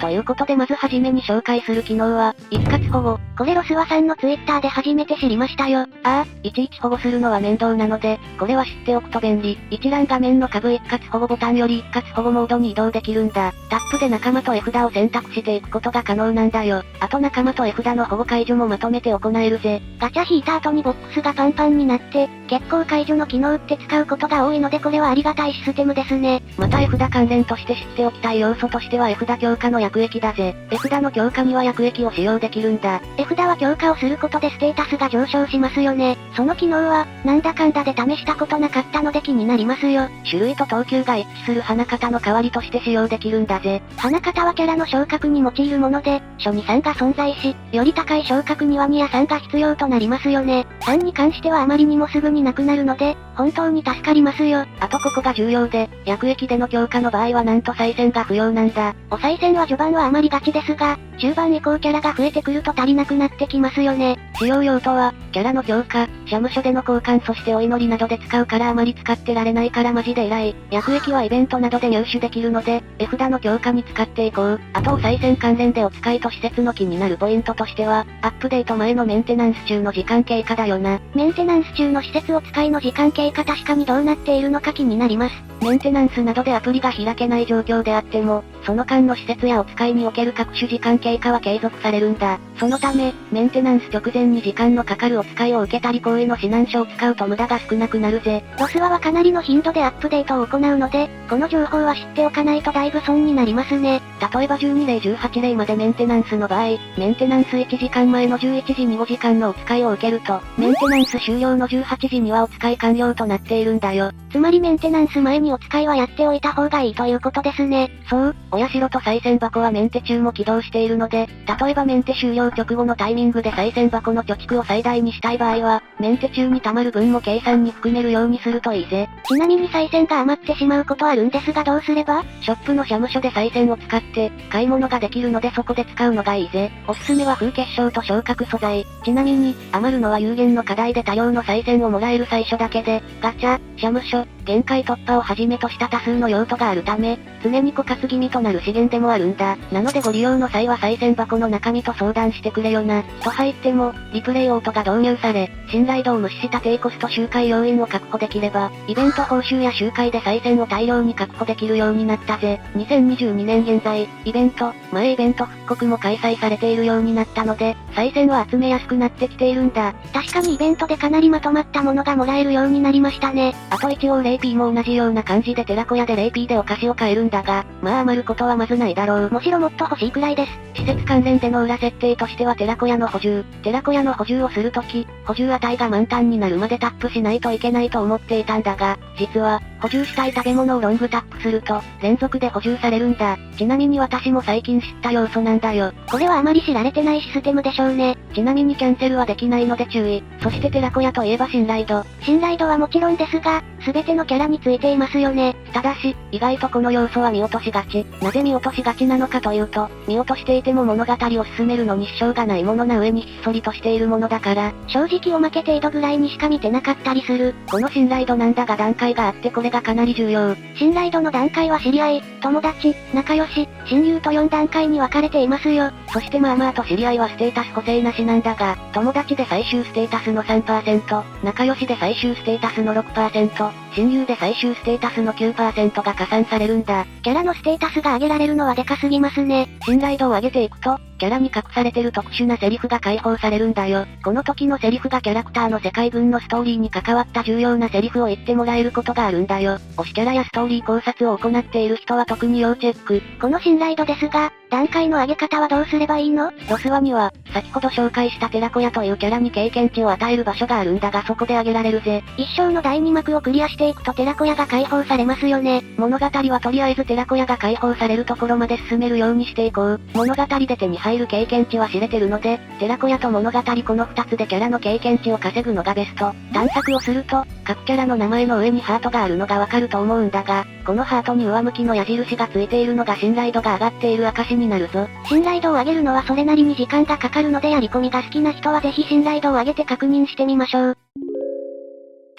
ということでまずはじめに紹介する機能は、一括保護。これロスワさんのツイッターで初めて知りましたよ。いちいち保護するのは面倒なので、これは知っておくと便利。一覧画面の下部一括保護ボタンより一括保護モードに移動できるんだ。タップで仲間と絵札を選択していくことが可能なんだよ。あと仲間と絵札の保護解除もまとめて行えるぜ。ガチャ引いた後にボックスがパンパンになって、結構解除の機能って使うことが多いのでこれはありがたいシステムですね。また絵札関連として知っておきたい要素としては絵札強化の薬液だぜ。絵札の強化には薬液を使用できるんだ。絵札は強化をすることでステータスが上昇しますよね。その機能は、なんだかんだで試したことなかったので気になりますよ。種類と等級が一致する花形の代わりとして使用できるんだぜ。花形はキャラの昇格に用いるもので、初に3が存在し、より高い昇格には2や3が必要となりますよね。3に関してはあまりにもすぐになくなるので、本当に助かりますよ。あとここが重要で、薬液での強化の場合はなんと再戦が不要なんだ。お再戦は序盤はあまりガチですが、中盤以降キャラが増えてくると足りなくなってきますよね。使用用途は、キャラの強化、社務所での交換そしてお祈りなどで使うからあまり使ってられないからマジで偉い。薬液はイベントなどで入手できるので、絵札の強化に使っていこう。あとお再戦関連でお使いと施設の気になるポイントとしては、アップデート前のメンテナンス中の時間経過だよな。メンテナンス中の施設お使いの時間経過確かにどうなっているのか気になります。メンテナンスなどでアプリが開けない状況であっても、その間の施設やお使いにおける各種時間経過は継続されるんだ。そのため、メンテナンス直前に時間のかかるお使いを受けたり行為の指南書を使うと無駄が少なくなるぜ。ロスワはかなりの頻度でアップデートを行うので、この情報は知っておかないとだいぶ損になりますね。例えば12例18例までメンテナンスの場合、メンテナンス1時間前の11時に5時間のお使いを受けると、メンテナンス終了の18時にはお使い完了となっているんだよ。つまりメンテナンス前にお使いはやっておいた方がいいということですね。そう、お社と再銭箱はメンテ中も起動しているので、例えばメンテ終了直後のタイミングで再銭箱の貯蓄を最大にしたい場合は、メンテ中に貯まる分も計算に含めるようにするといいぜ。ちなみに再銭が余ってしまうことあるんですがどうすれば？ショップの社務所で再銭を使って、買い物ができるのでそこで使うのがいいぜ。おすすめは風結晶と昇格素材。ちなみに、余るのは有限の課題で多量の再銭をもらえる最初だけで、ガチャ、社務所、限界突破をはじめとした多数の用途があるため、常に枯渇気味となる資源でもあるんだ。なのでご利用の際は再銭箱の中身と相談してくれよな。と入っても、リプレイオートが導入され、信頼度を無視した低コスト周回要員を確保できれば、イベント報酬や周回で再銭を大量に確保できるようになったぜ。2022年現在、イベント、前イベント復刻も開催されているようになったので、再銭は集めやすくなってきているんだ。確かにイベントでかなりまとまったものがもらえるようになりましたね。あと一応レイピーも同じような感じで寺子屋でレイピーでお菓子を買えるんだが、まあ余ることはまずないだろう。むしろもっと欲しいくらいです。施設関連での裏設定としては寺子屋の補充。寺子屋の補充をするとき、補充値が満タンになるまでタップしないといけないと思っていたんだが、実は、補充したい食べ物をロングタップすると、連続で補充されるんだ。ちなみに私も最近知った要素なんだよ。これはあまり知られてないシステムでしょうね。ちなみにキャンセルはできないので注意。そして寺子屋といえば信頼度。信頼度はもちろんですが、すべてのキャラについていますよね。ただし、意外とこの要素は見落としがち。なぜ見落としがちなのかというと、見落としていても物語を進めるのに支障がないものな上にひっそりとしているものだから、正直おまけ程度ぐらいにしか見てなかったりする。この信頼度なんだが段階があってこれがかなり重要。信頼度の段階は知り合い、友達、仲良し、親友と4段階に分かれていますよ。そしてまあまあと知り合いはステータス補正なしなんだが、友達で最終ステータスの 3%、仲良しで最終ステータスの 6%、親友で最終ステータスの 9% が加算されるんだ。キャラのステータスが上げられるのはでかすぎますね。信頼度を上げていくと、キャラに隠されてる特殊なセリフが解放されるんだよ。この時のセリフがキャラクターの世界分のストーリーに関わった重要なセリフを言ってもらえることがあるんだよ。推しキャラやストーリー考察を行っている人は特に要チェック。この信頼度ですが、段階の上げ方はどうすればいいの？ロスワには、先ほど紹介した寺子屋というキャラに経験値を与える場所があるんだがそこで上げられるぜ。一生の第2幕をクリアしていくと寺子屋が解放されますよね。物語はとりあえず寺子屋が解放されるところまで進めるようにしていこう。物語で手に入る経験値は知れてるので、寺子屋と物語この2つでキャラの経験値を稼ぐのがベスト。探索をすると、各キャラの名前の上にハートがあるのがわかると思うんだが、このハートに上向きの矢印がついているのが信頼度が上がっている証になるぞ。信頼度を上げるのはそれなりに時間がかかるのでやり込みが好きな人はぜひ信頼度を上げて確認してみましょう。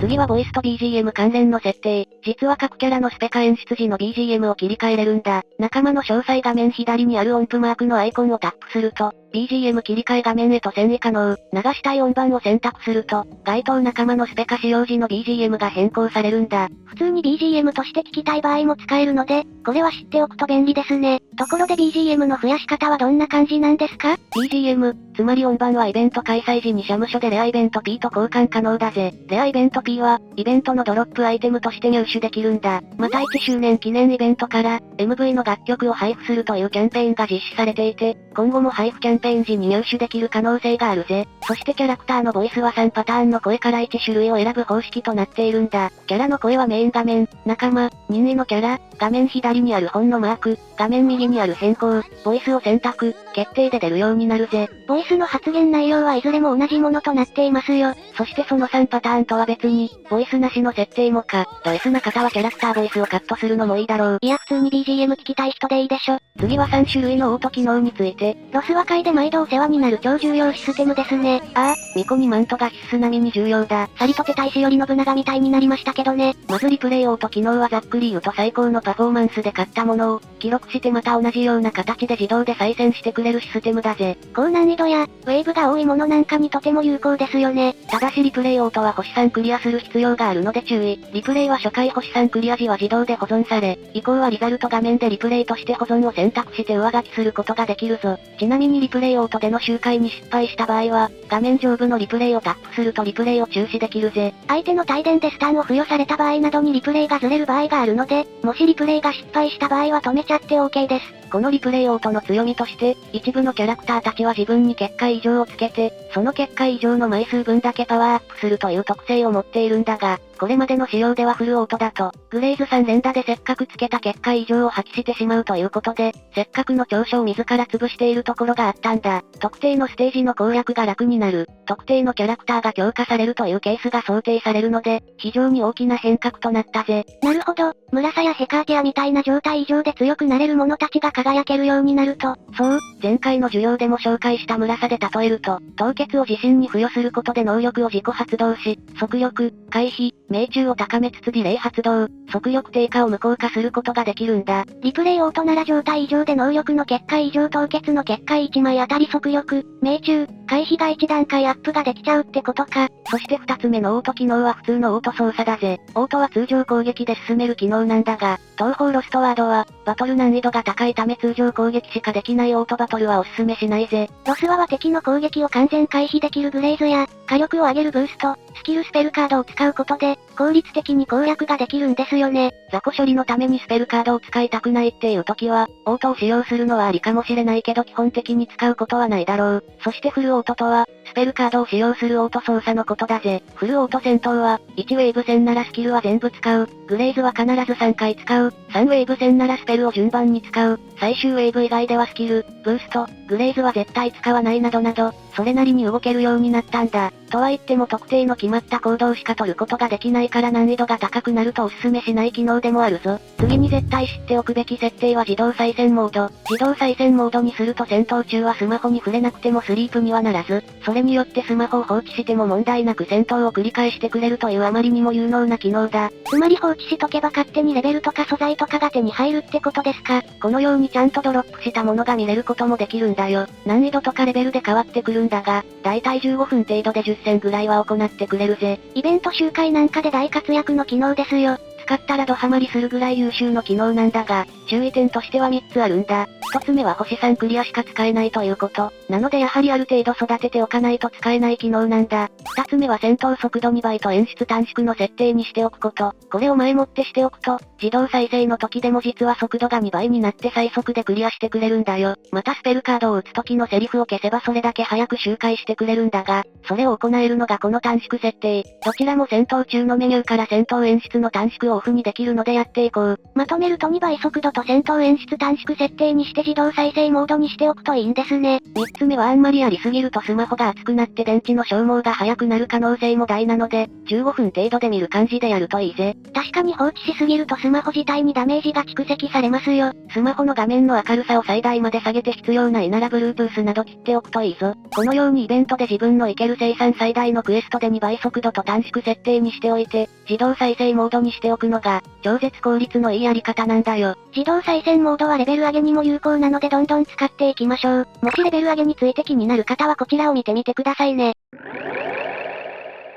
次はボイスと BGM 関連の設定。実は各キャラのスペカ演出時の BGM を切り替えれるんだ。仲間の詳細画面左にある音符マークのアイコンをタップすると、BGM 切り替え画面へと遷移可能。流したい音盤を選択すると、該当仲間のスペカ使用時の BGM が変更されるんだ。普通に BGM として聞きたい場合も使えるので、これは知っておくと便利ですね。ところで BGM の増やし方はどんな感じなんですか？ BGM、つまり音盤はイベント開催時に社務所でレアイベント P と交換可能だぜ。レアイベント P は、イベントのドロップアイテムとして入手できるんだ。また1周年記念イベントから、MV の楽曲を配布するというキャンペーンが実施されていて、今後も配布キャンペーン時に入手できる可能性があるぜ。そしてキャラクターのボイスは3パターンの声から1種類を選ぶ方式となっているんだ。キャラの声はメイン画面、仲間、任意のキャラ、画面左にある本のマーク、画面右にある変更、ボイスを選択、決定で出るようになるぜ。ボイスの発言内容はいずれも同じものとなっていますよ。そしてその3パターンとは別に、ボイスなしの設定もか、ド S な方はキャラクターボイスをカットするのもいいだろう。いや普通に BGM 聞きたい人でいいでしょ。次は3種類のオート機能について。ロス和解で毎度お世話になる超重要システムですね。ああ、巫女にマントが必須並みに重要だ。サリトテ大使より信長みたいになりましたけどね。まずリプレイオート機能はざっくり言うと最高のパフォーマンスで買ったものを、記録してまた同じような形で自動で再生してくれるシステムだぜ。高難易度や、ウェーブが多いものなんかにとても有効ですよね。ただしリプレイオートは星3クリアする必要があるので注意。リプレイは初回星3クリア時は自動で保存され、以降はリザルト画面でリプレイとして保存を選択して上書きすることができるぞ。ちなみにリプレイオートでの周回に失敗した場合は、画面上部のリプレイをタップするとリプレイを中止できるぜ。相手の帯電でスタンを付与された場合などにリプレイがずれる場合があるので、もしリプレイが失敗した場合は止めちゃって OK です。このリプレイオートの強みとして、一部のキャラクターたちは自分に結界異常をつけて、その結界異常の枚数分だけパワーアップするという特性を持っているんだが、これまでの仕様ではフルオートだと、グレイズ3連打でせっかくつけた結界異常を破棄してしまうということで、せっかくの長所を自ら潰しているところがあったんだ。特定のステージの攻略が楽になる、特定のキャラクターが強化されるというケースが想定されるので、非常に大きな変革となったぜ。なるほど、村サやヘカーテアみたいな状態異常で強くなれる者たちが輝けるようになると、そう、前回の授業でも紹介した村サで例えると、凍結を自身に付与することで能力を自己発動し、速力、回避、命中を高めつつディレイ発動、速力低下を無効化することができるんだ。リプレイオートなら状態異常で能力の結界異常凍結の結界1枚あたり速力、命中、回避が1段階アップができちゃうってことか。そして2つ目のオート機能は普通のオート操作だぜ。オートは通常攻撃で進める機能なんだが、東方ロストワードは、バトル難易度が高いため通常攻撃しかできないオートバトルはおすすめしないぜ。ロスワは敵の攻撃を完全回避できるグレイズや、火力を上げるブースト、スキルスペルカードを使うことで、効率的に攻略ができるんですよね。雑魚処理のためにスペルカードを使いたくないっていう時は、オートを使用するのはありかもしれないけど基本的に使うことはないだろう。そしてフルオートとは、スペルカードを使用するオート操作のことだぜ。フルオート戦闘は、1ウェーブ戦ならスキルは全部使う。グレイズは必ず3回使う。3ウェーブ戦ならスペルを順番に使う。最終ウェーブ以外ではスキル、ブースト、グレイズは絶対使わないなどなど、それなりに動けるようになったんだ。とは言っても特定の決まった行動しか取ることができないから難易度が高くなるとおすすめしない機能でもあるぞ。次に絶対知っておくべき設定は自動再戦モード。自動再戦モードにすると戦闘中はスマホに触れなくてもスリープにはならず、それによってスマホを放置しても問題なく戦闘を繰り返してくれるというあまりにも有能な機能だ。つまり放置しとけば勝手にレベルとか素材とかが手に入るってことですか。このようにちゃんとドロップしたものが見れることもできるんだよ。難易度とかレベルで変わってくるんだが、だいたい15分程度で10戦ぐらいは行ってくれるぜ。イベント周回なんかで大活躍の機能ですよ。使ったらドハマりするぐらい優秀の機能なんだが、注意点としては3つあるんだ。1つ目は星3クリアしか使えないということ。なのでやはりある程度育てておかないと使えない機能なんだ。2つ目は戦闘速度2倍と演出短縮の設定にしておくこと。これを前もってしておくと、自動再生の時でも実は速度が2倍になって最速でクリアしてくれるんだよ。またスペルカードを打つ時のセリフを消せばそれだけ早く周回してくれるんだが、それを行えるのがこの短縮設定。どちらも戦闘中のメニューから戦闘演出の短縮を豊富にできるのでやっていこう。まとめると2倍速度と戦闘演出短縮設定にして自動再生モードにしておくといいんですね。3つ目はあんまりやりすぎるとスマホが熱くなって電池の消耗が早くなる可能性も大なので、15分程度で見る感じでやるといいぜ。確かに放置しすぎるとスマホ自体にダメージが蓄積されますよ。スマホの画面の明るさを最大まで下げて必要ないなら Bluetooth など切っておくといいぞ。このようにイベントで自分のいける生産最大のクエストで2倍速度と短縮設定にしておいて、自動再生モードにしておくのが、超絶効率のいいやり方なんだよ。自動再生モードはレベル上げにも有効なのでどんどん使っていきましょう。もしレベル上げについて気になる方はこちらを見てみてくださいね。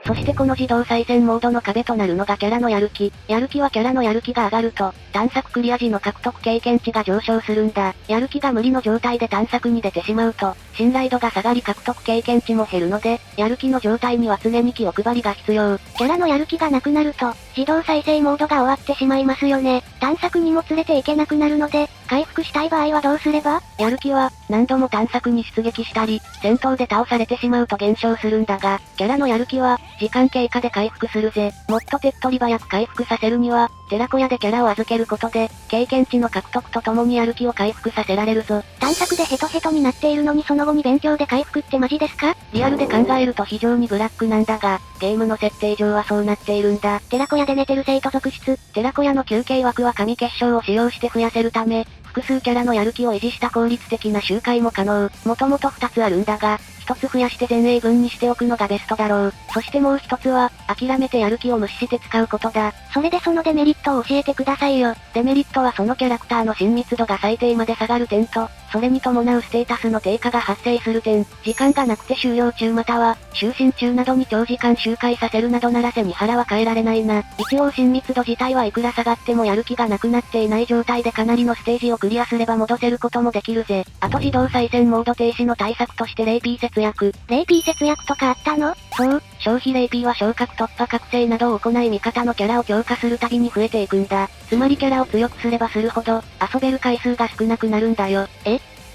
そしてこの自動再生モードの壁となるのがキャラのやる気。やる気はキャラのやる気が上がると、探索クリア時の獲得経験値が上昇するんだ。やる気が無理の状態で探索に出てしまうと、信頼度が下がり獲得経験値も減るので、やる気の状態には常に気を配りが必要。キャラのやる気がなくなると、自動再生モードが終わってしまいますよね。探索にも連れて行けなくなるので、回復したい場合はどうすれば？やる気は、何度も探索に出撃したり、戦闘で倒されてしまうと減少するんだが、キャラのやる気は、時間経過で回復するぜ。もっと手っ取り早く回復させるには、寺子屋でキャラを預けることで、経験値の獲得とともにやる気を回復させられるぞ。探索でヘトヘトになっているのにその後に勉強で回復ってマジですか？リアルで考えると非常にブラックなんだが、ゲームの設定上はそうなっているんだ。寺子屋で寝てる生徒続出。寺子屋の休憩枠は神結晶を使用して増やせるため、複数キャラのやる気を維持した効率的な周回も可能。もともと2つあるんだが、1つ増やして前衛分にしておくのがベストだろう。そしてもう1つは、諦めてやる気を無視して使うことだ。それでそのデメリットを教えてくださいよ。デメリットはそのキャラクターの親密度が最低まで下がる点と、それに伴うステータスの低下が発生する点、時間がなくて終了中または、就寝中などに長時間周回させるなどなら背に腹は変えられないな。一応親密度自体はいくら下がってもやる気がなくなっていない状態でかなりのステージをクリアすれば戻せることもできるぜ。あと自動再生モード停止の対策としてレイピー節約。レイピー節約とかあったの？そう、消費レイピーは昇格突破覚醒などを行い味方のキャラを強化するたびに増えていくんだ。つまりキャラを強くすればするほど、遊べる回数が少なくなるんだよ。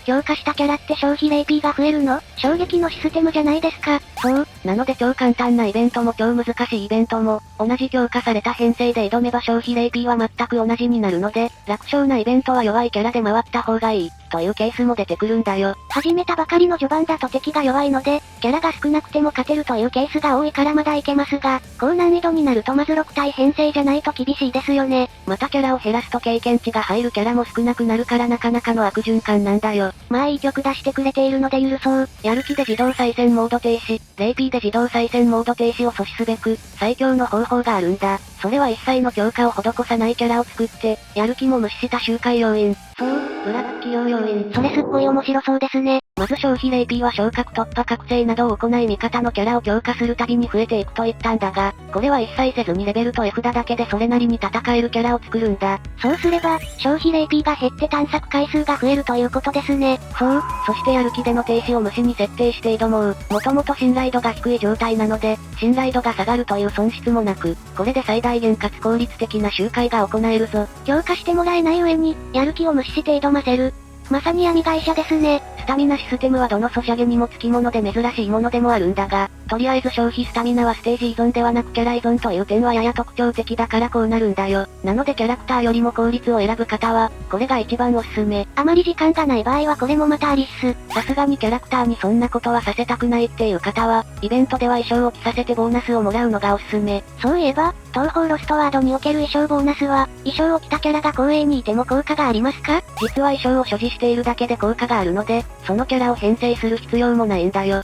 強化したキャラって消費レイピーが増えるの？衝撃のシステムじゃないですか。そう、なので超簡単なイベントも超難しいイベントも、同じ強化された編成で挑めば消費レイピーは全く同じになるので、楽勝なイベントは弱いキャラで回った方がいい、というケースも出てくるんだよ。始めたばかりの序盤だと敵が弱いので、キャラが少なくても勝てるというケースが多いからまだいけますが、高難易度になるとまず6体編成じゃないと厳しいですよね。またキャラを減らすと経験値が入るキャラも少なくなるからなかなかの悪循環なんだよ。まあいい曲出してくれているので許そう。やる気で自動再生モード停止、レイピーで自動再生モード停止を阻止すべく、最強の方法があるんだ。それは一切の強化を施さないキャラを作って、やる気も無視した周回要因。そう、ブラッキ用要因。それすっごい面白そうですね。まず消費レイピーは昇格突破覚醒などを行い味方のキャラを強化するたびに増えていくと言ったんだが、これは一切せずにレベルと絵札だけでそれなりに戦えるキャラを作るんだ。そうすれば、消費レイピーが減って探索回数が増えるということですね。そう、そしてやる気での停止を無視に設定して挑もう。もともと信頼度が低い状態なので、信頼度が下がるという損失もなく、これで最大限かつ効率的な周回が行えるぞ。強化してもらえない上に、やる気を無視して挑ませる。まさに闇会社ですね。スタミナシステムはどのソシャゲにもつきもので珍しいものでもあるんだが、とりあえず消費スタミナはステージ依存ではなくキャラ依存という点はやや特徴的だからこうなるんだよ。なのでキャラクターよりも効率を選ぶ方は、これが一番おすすめ。あまり時間がない場合はこれもまたありっす。さすがにキャラクターにそんなことはさせたくないっていう方は、イベントでは衣装を着させてボーナスをもらうのがおすすめ。そういえば、東方ロストワードにおける衣装ボーナスは、衣装を着たキャラが光栄にいても効果がありますか？実は衣装を所持しているだけで効果があるので、そのキャラを編成する必要もないんだよ。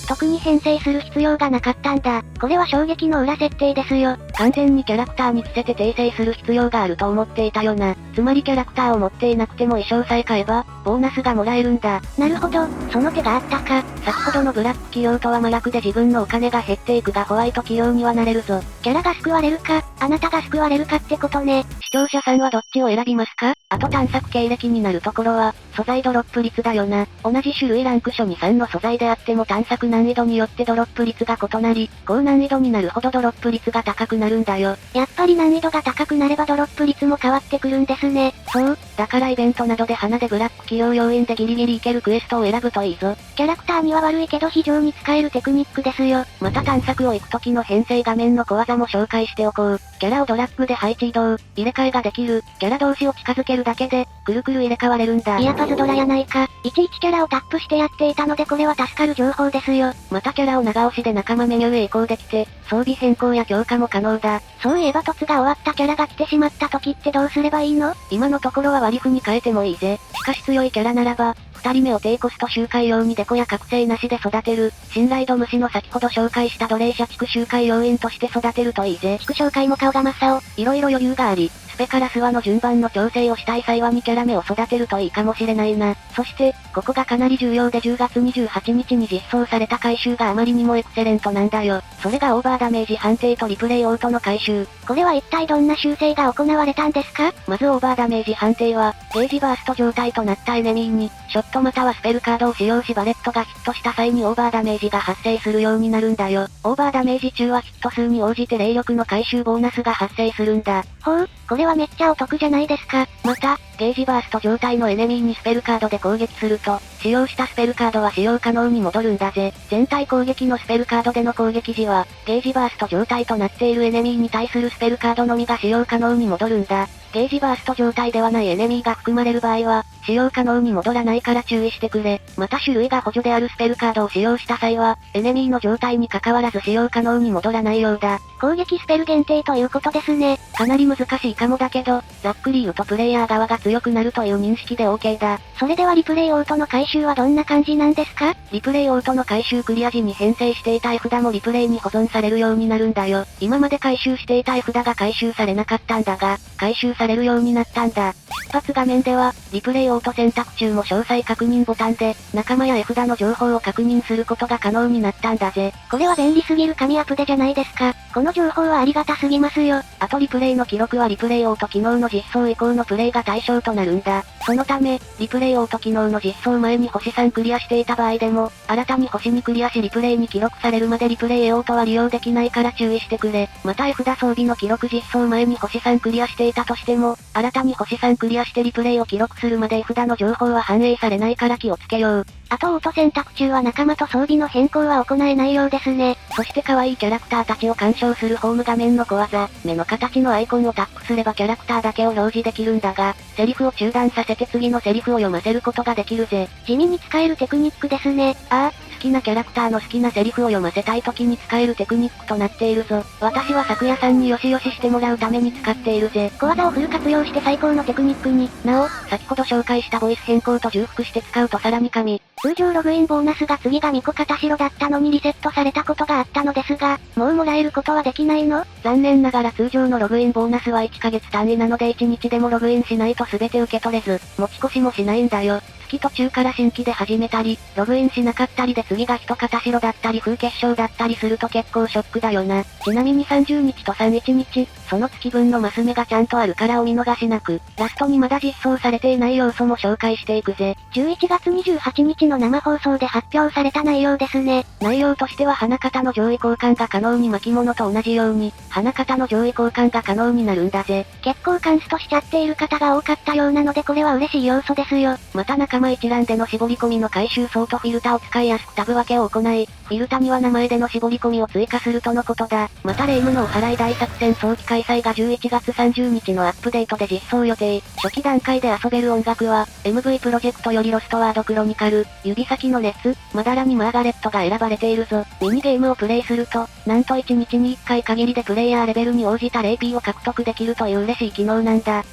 特に編成する必要がなかったんだ。これは衝撃の裏設定ですよ。完全にキャラクターに着せて訂正する必要があると思っていたよな。つまりキャラクターを持っていなくても衣装さえ買えば、ボーナスがもらえるんだ。なるほど、その手があったか。先ほどのブラック企業とは真逆で自分のお金が減っていくがホワイト企業にはなれるぞ。キャラが救われるか、あなたが救われるかってことね。視聴者さんはどっちを選びますか？あと探索経歴になるところは、素材ドロップ率だよな。同じ種類ランク初2、3の素材であっても探索難易度によってドロップ率が異なり、高難易度になるほどドロップ率が高くなるんだよ。やっぱり難易度が高くなればドロップ率も変わってくるんですね。そう、だからイベントなどで花でブラック企業要因でギリギリいけるクエストを選ぶといいぞ。キャラクターには悪いけど非常に使えるテクニックですよ。また探索を行く時の編成画面の小技も紹介しておこう。キャラをドラッグで配置移動、入れ替えができる、キャラ同士を近づけるだけで、くるくる入れ替われるんだ。いやパズドラやないか。いちいちキャラをタップしてやっていたのでこれは助かる情報ですよ。またキャラを長押しで仲間メニューへ移行できて、装備変更や強化も可能だ。そういえば凸が終わったキャラが来てしまった時ってどうすればいいの？今のところは割り符に変えてもいいぜ。しかし強いキャラならば、二人目を低コスト周回用にデコや覚醒なしで育てる、信頼度無視の先ほど紹介した奴隷者地区周回要員として育てるといいぜ。地区紹介も顔が真っ青。いろいろ余裕があり、スペからスワの順番の調整をしたい際は2キャラ目を育てるといいかもしれないな。そして、ここがかなり重要で10月28日に実装された回収があまりにもエクセレントなんだよ。それがオーバーダメージ判定とリプレイオートの回収。これは一体どんな修正が行われたんですか？まずオーバーダメージ判定は、ゲージバースト状態となったエネミーに、ショットまたはスペルカードを使用しバレットがヒットした際にオーバーダメージが発生するようになるんだよ。オーバーダメージ中はヒット数に応じて霊力の回収ボーナスが発生するんだ。ほう、これはめっちゃお得じゃないですか。また、ゲージバースト状態のエネミーにスペルカードで攻撃すると、使用したスペルカードは使用可能に戻るんだぜ。全体攻撃のスペルカードでの攻撃時は、ゲージバースト状態となっているエネミーに対するスペルカードのみが使用可能に戻るんだ。ゲージバースト状態ではないエネミーが含まれる場合は、使用可能に戻らないから注意してくれ。また種類が補助であるスペルカードを使用した際は、エネミーの状態に関わらず使用可能に戻らないようだ。攻撃スペル限定ということですね。かなり難しいかもだけど、ざっくり言うとプレイヤー側が強くなるという認識で OK だ。それではリプレイオートの回収はどんな感じなんですか？リプレイオートの回収クリア時に編成していた絵札もリプレイに保存されるようになるんだよ。今まで回収していた絵札が回収されなかったんだが、回収されるようになったんだ。出発画面では、リプレイオート選択中も詳細確認ボタンで、仲間や絵札の情報を確認することが可能になったんだぜ。これは便利すぎる神アップデじゃないですか。この情報はありがたすぎますよ。あとリプレイの記録はリプレイオート機能の実装以降のプレイが対象となるんだ。そのため、リプレイオート機能の実装前に星3クリアしていた場合でも、新たに星2クリアしリプレイに記録されるまでリプレイオートは利用できないから注意してくれ。また絵札装備の記録実装前に星3クリアしていたとしても、新たに星3クリアしてリプレイを記録するまで絵札の情報は反映されないから気をつけよう。あとオート選択中は仲間と装備の変更は行えないようですね。そして可愛いキャラクターたちを鑑賞するホーム画面の小技、目の形のアイコンをタップすればキャラクターだけを表示できるんだが、セリフを中断させて次のセリフを読ませることができるぜ。地味に使えるテクニックですね。ああ、好きなキャラクターの好きなセリフを読ませたい時に使えるテクニックとなっているぞ。私は昨夜さんによしよししてもらうために使っているぜ。小技をフル活用して最高のテクニックに。なお、先ほど紹介したボイス変更と重複して使うとさらに神。通常ログインボーナスが次がミコ片白だったのにリセットされたことがあったのですが、もうもらえることはできないの？残念ながら通常のログインボーナスは1ヶ月単位なので1日でもログインしないと全て受け取れず、持ち越しもしないんだよ。月途中から新規で始めたり、ログインしなかったりで次が一片白だったり風結晶だったりすると結構ショックだよな。ちなみに30日と31日、その月分のマス目がちゃんとあるからお見逃しなく、ラストにまだ実装されていない要素も紹介していくぜ。11月28日の生放送で発表された内容ですね。内容としては花形の上位交換が可能に巻物と同じように、花形の上位交換が可能になるんだぜ。結構カンストしちゃっている方が多かったようなのでこれは嬉しい要素ですよ。また仲間一覧での絞り込みの回収ソートフィルタを使いやすくタブ分けを行い、フィルタには名前での絞り込みを追加するとのことだ。またレイムのお払い大作戦早期開催が11月30日のアップデートで実装予定。初期段階で遊べる音楽は、MV プロジェクトよりロストワードクロニカル、指先の熱、まだらにマーガレットが選ばれているぞ。ミニゲームをプレイすると、なんと1日に1回限りでプレイヤーレベルに応じたレイピーを獲得できるという嬉しい機能なんだ。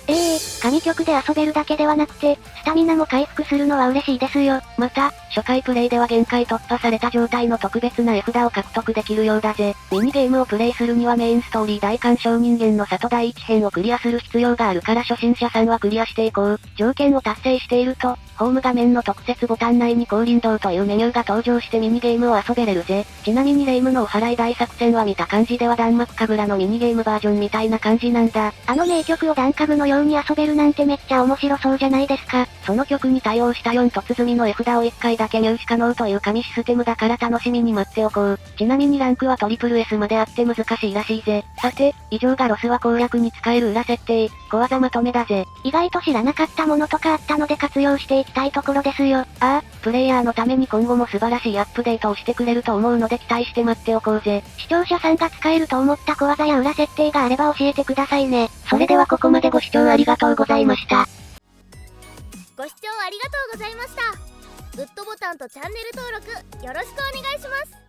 神曲で遊べるだけではなくて、スタミナも回復するのは嬉しいですよ。また、初回プレイでは限界突破された状態の特別な絵札を獲得できるようだぜ。ミニゲームをプレイするにはメインストーリー大鑑賞人間の里第一編をクリアする必要があるから初心者さんはクリアしていこう。条件を達成していると、ホーム画面の特設ボタン内に降臨道というメニューが登場してミニゲームを遊べれるぜ。ちなみにレイムのお払い大作戦は見た感じでは弾幕神楽のミニゲームバージョンみたいな感じなんだ。あの名曲を弾幕のように遊べるなんてめっちゃ面白そうじゃないですか。その曲に対応した4突積みの絵札を1回だけ入手可能という紙システムだから楽しみに待っておこう。ちなみにランクはトリプル S まであって難しいらしいぜ。さて、以上がロスは攻略に使える裏設定、小技まとめだぜ。意外と知らなかったものとかあったので活用していきたいところですよ。プレイヤーのために今後も素晴らしいアップデートをしてくれると思うので期待して待っておこうぜ。視聴者さんが使えると思った小技や裏設定があれば教えてくださいね。それではここまでご視聴ありがとうございました。ご視聴ありがとうございました。グッドボタンとチャンネル登録よろしくお願いします。